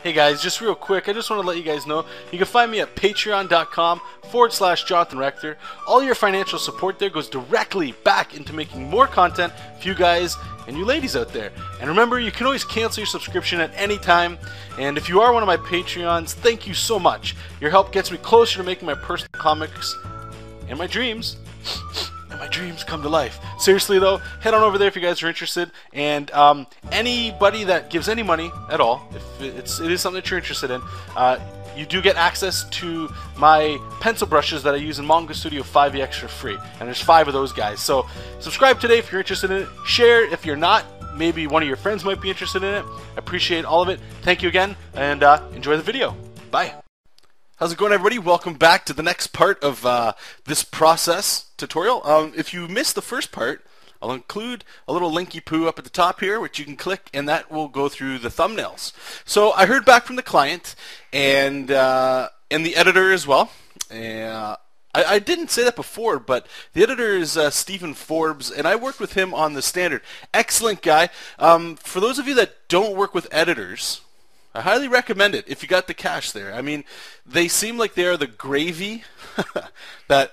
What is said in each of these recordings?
Hey guys, just real quick, I just want to let you guys know you can find me at patreon.com/Jonathan Rector. All your financial support there goes directly back into making more content for you guys and you ladies out there. And remember, you can always cancel your subscription at any time. And if you are one of my Patreons, thank you so much. Your help gets me closer to making my personal comics and my dreams come to life. Seriously though, head on over there if you guys are interested, and anybody that gives any money at all, if it is something that you're interested in, you do get access to my pencil brushes that I use in Manga Studio 5e for free, and there's 5 of those guys. So subscribe today if you're interested in it, share if you're not, maybe one of your friends might be interested in it. I appreciate all of it. Thank you again, and enjoy the video. Bye. How's it going, everybody? Welcome back to the next part of this process tutorial. If you missed the first part, I'll include a little linky poo up at the top here, which you can click, and that will go through the thumbnails. So I heard back from the client and the editor as well. I didn't say that before, but the editor is Stephen Forbes, and I worked with him on the standard. Excellent guy. For those of you that don't work with editors, I highly recommend it if you got the cash there. I mean, they seem like they are the gravy that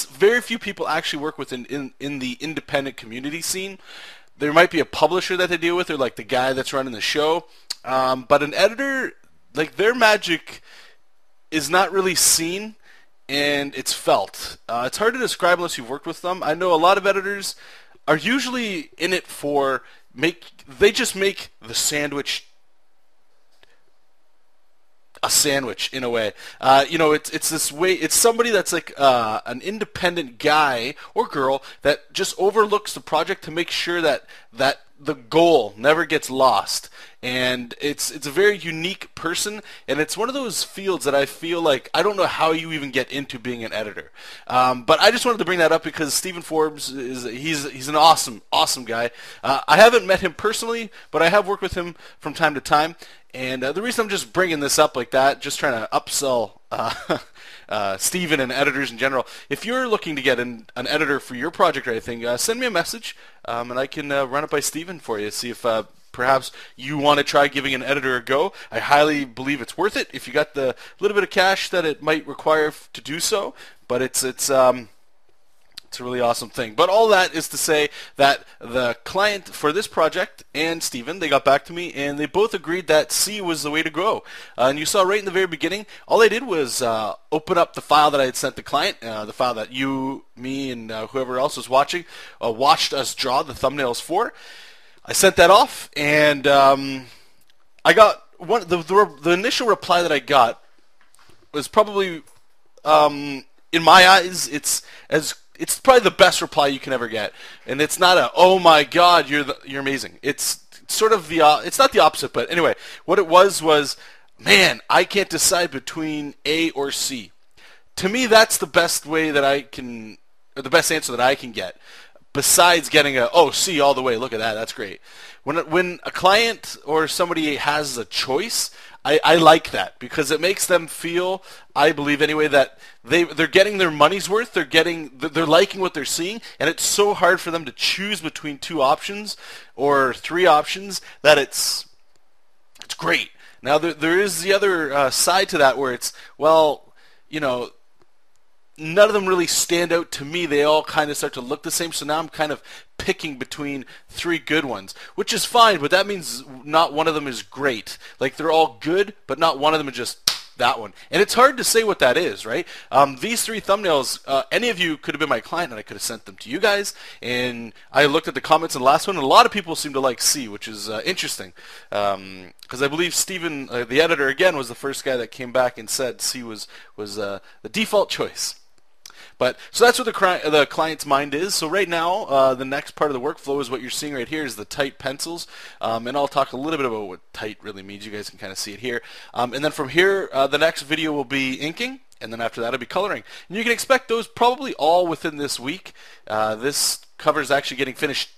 very few people actually work with in the independent community scene. There might be a publisher that they deal with, or like the guy that's running the show. But an editor, like, their magic is not really seen, and it's felt. It's hard to describe unless you've worked with them. I know a lot of editors are usually in it for they just make the sandwich a sandwich in a way. You know, it's this way. It's somebody that's like an independent guy or girl that just overlooks the project to make sure that the goal never gets lost. And it's a very unique person, and it's one of those fields that I feel like I don't know how you even get into being an editor. But I just wanted to bring that up because Stephen Forbes he's an awesome guy. I haven't met him personally, but I have worked with him from time to time. And the reason I'm just bringing this up like that, just trying to upsell Stephen and editors in general. If you're looking to get an editor for your project or anything, send me a message, and I can run it by Stephen for you. See if perhaps you want to try giving an editor a go. I highly believe it's worth it if you got the little bit of cash that it might require to do so. But it's a really awesome thing. But all that is to say that the client for this project and Stephen, they got back to me and they both agreed that C was the way to go. And you saw right in the very beginning, all I did was open up the file that I had sent the client, the file that you, me, and whoever else was watching watched us draw the thumbnails for. I sent that off, and I got the initial reply that I got was probably, in my eyes, it's probably the best reply you can ever get, and it's not a "oh my god, you're amazing." It's sort of it's not the opposite, but anyway, what it was, man, I can't decide between A or C. To me, that's the best way that I can, or the best answer that I can get, besides getting a "oh, C all the way." Look at that, that's great. When a client or somebody has a choice, I like that because it makes them feel, I believe anyway, that they're getting their money's worth. They're liking what they're seeing, and it's so hard for them to choose between 2 options or 3 options that it's great. Now there is the other side to that where it's, well, you know, none of them really stand out to me. They all kind of start to look the same, so now I'm kind of picking between 3 good ones, which is fine, but that means not one of them is great. Like, they're all good, but not one of them is just that one. And it's hard to say what that is, right? These 3 thumbnails, any of you could have been my client, and I could have sent them to you guys, and I looked at the comments in the last one, and a lot of people seem to like C, which is interesting, because I believe Stephen, the editor, again, was the first guy that came back and said C was the default choice. But so that's what the client's mind is. So right now, the next part of the workflow is what you're seeing right here is the tight pencils, and I'll talk a little bit about what tight really means. You guys can kind of see it here. And then from here, the next video will be inking, and then after that it'll be coloring. And you can expect those probably all within this week. This cover is actually getting finished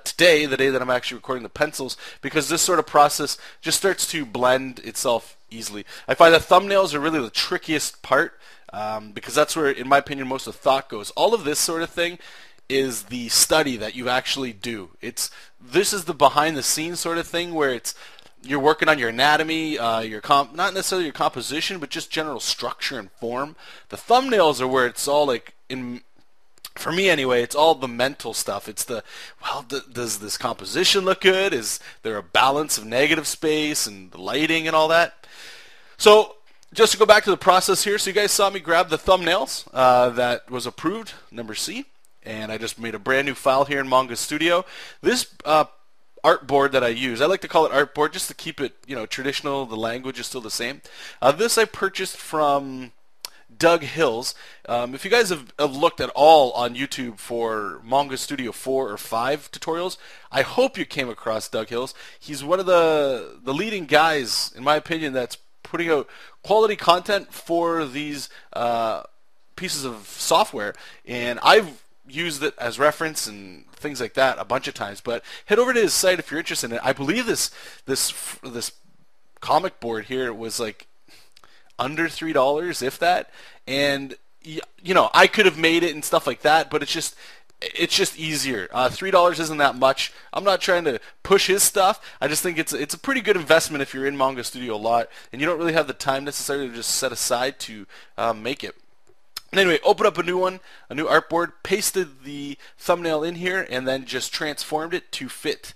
today, the day that I'm actually recording the pencils, because this sort of process just starts to blend itself easily. I find that thumbnails are really the trickiest part. Because that's where, in my opinion, most of the thought goes. All of this sort of thing is the study that you actually do. This is the behind-the-scenes sort of thing where it's you're working on your anatomy, not necessarily your composition, but just general structure and form. The thumbnails are where it's all like for me anyway, it's all the mental stuff. It's does this composition look good? Is there a balance of negative space and the lighting and all that? So just to go back to the process here, so you guys saw me grab the thumbnails that was approved, number C, and I just made a brand new file here in Manga Studio. This artboard that I use, I like to call it artboard just to keep it, traditional. The language is still the same. This I purchased from Doug Hills. If you guys have looked at all on YouTube for Manga Studio 4 or 5 tutorials, I hope you came across Doug Hills. He's one of the leading guys, in my opinion, that's putting out quality content for these pieces of software, and I've used it as reference and things like that a bunch of times. But head over to his site if you're interested in it. I believe this comic board here was like under $3, if that, and I could have made it and stuff like that, but it's just easier. $3 isn't that much. I'm not trying to push his stuff. I just think it's a pretty good investment if you're in Manga Studio a lot and you don't really have the time necessarily to just set aside to make it. Anyway, open up a new one, a new artboard, pasted the thumbnail in here, and then just transformed it to fit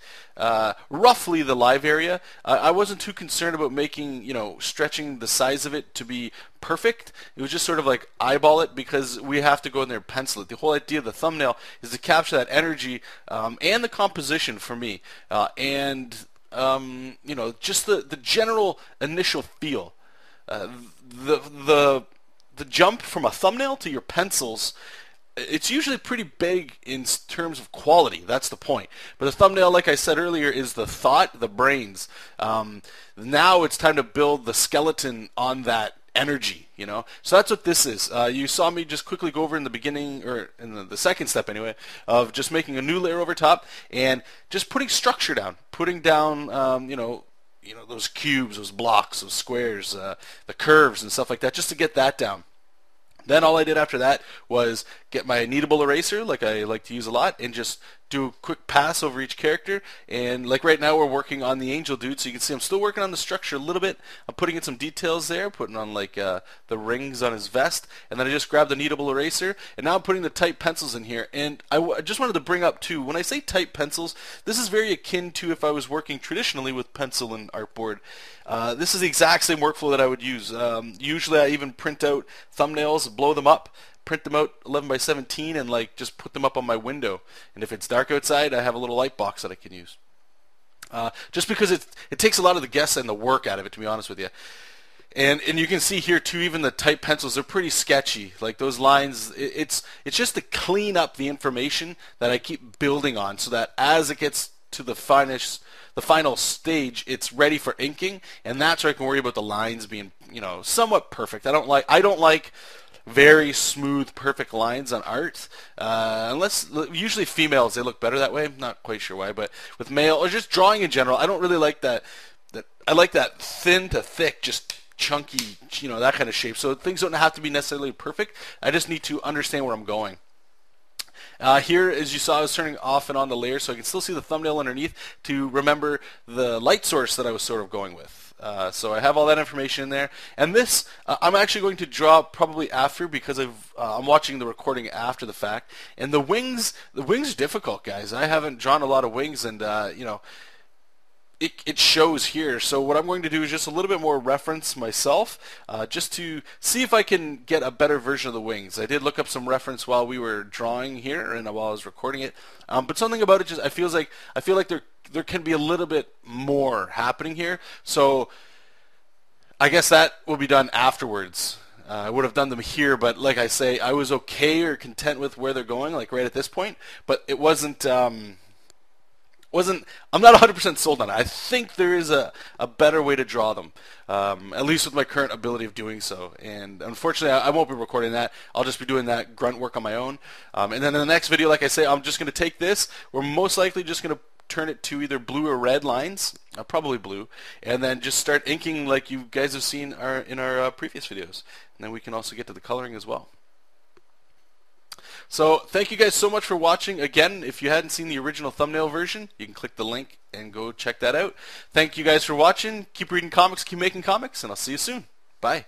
roughly the live area. I wasn't too concerned about making, stretching the size of it to be perfect. It was just sort of like eyeball it, because we have to go in there and pencil it. The whole idea of the thumbnail is to capture that energy and the composition for me, and just the general initial feel. The jump from a thumbnail to your pencils, it's usually pretty big in terms of quality. That's the point. But the thumbnail, like I said earlier, is the thought, the brains. Now it's time to build the skeleton on that energy, So that's what this is. You saw me just quickly go over in the beginning, or in the second step anyway, of just making a new layer over top and just putting structure down, putting down, those cubes, those blocks, those squares, the curves and stuff like that, just to get that down. Then all I did after that was get my kneadable eraser, like I like to use a lot, and just do a quick pass over each character. And like right now we're working on the angel dude, so you can see I'm still working on the structure a little bit. I'm putting in some details there, putting on like the rings on his vest, and then I just grabbed the kneadable eraser, and now I'm putting the type pencils in here. And I just wanted to bring up too, when I say type pencils, this is very akin to if I was working traditionally with pencil and artboard. This is the exact same workflow that I would use. Usually I even print out thumbnails, blow them up, print them out 11 by 17, and like just put them up on my window. And if it's dark outside, I have a little light box that I can use. Just because it takes a lot of the guess and the work out of it, to be honest with you. And you can see here too, even the type pencils, they're pretty sketchy. Like those lines, it's just to clean up the information that I keep building on, so that as it gets to the final stage, it's ready for inking, and that's where I can worry about the lines being, somewhat perfect. I don't like very smooth, perfect lines on art, unless usually females, they look better that way. I'm not quite sure why, but with male or just drawing in general, I don't really like that. I like that thin to thick, just chunky, that kind of shape. So things don't have to be necessarily perfect. I just need to understand where I'm going. Here, as you saw, I was turning off and on the layer so I can still see the thumbnail underneath to remember the light source that I was sort of going with. So I have all that information in there. And this, I'm actually going to draw probably after, because I'm watching the recording after the fact. And the wings are difficult, guys. I haven't drawn a lot of wings, and it shows here. So what I'm going to do is just a little bit more reference myself, just to see if I can get a better version of the wings. I did look up some reference while we were drawing here and while I was recording it, but something about it just I feel like there can be a little bit more happening here. So I guess that will be done afterwards. I would have done them here, but like I say, I was okay or content with where they're going, like right at this point. But it wasn't. I'm not 100% sold on it. I think there is a better way to draw them, at least with my current ability of doing so. And unfortunately, I won't be recording that. I'll just be doing that grunt work on my own. And then in the next video, like I say, I'm just going to take this. We're most likely just going to turn it to either blue or red lines, probably blue, and then just start inking like you guys have seen in our previous videos. And then we can also get to the coloring as well. So thank you guys so much for watching. Again, if you hadn't seen the original thumbnail version, you can click the link and go check that out. Thank you guys for watching. Keep reading comics, keep making comics, and I'll see you soon. Bye.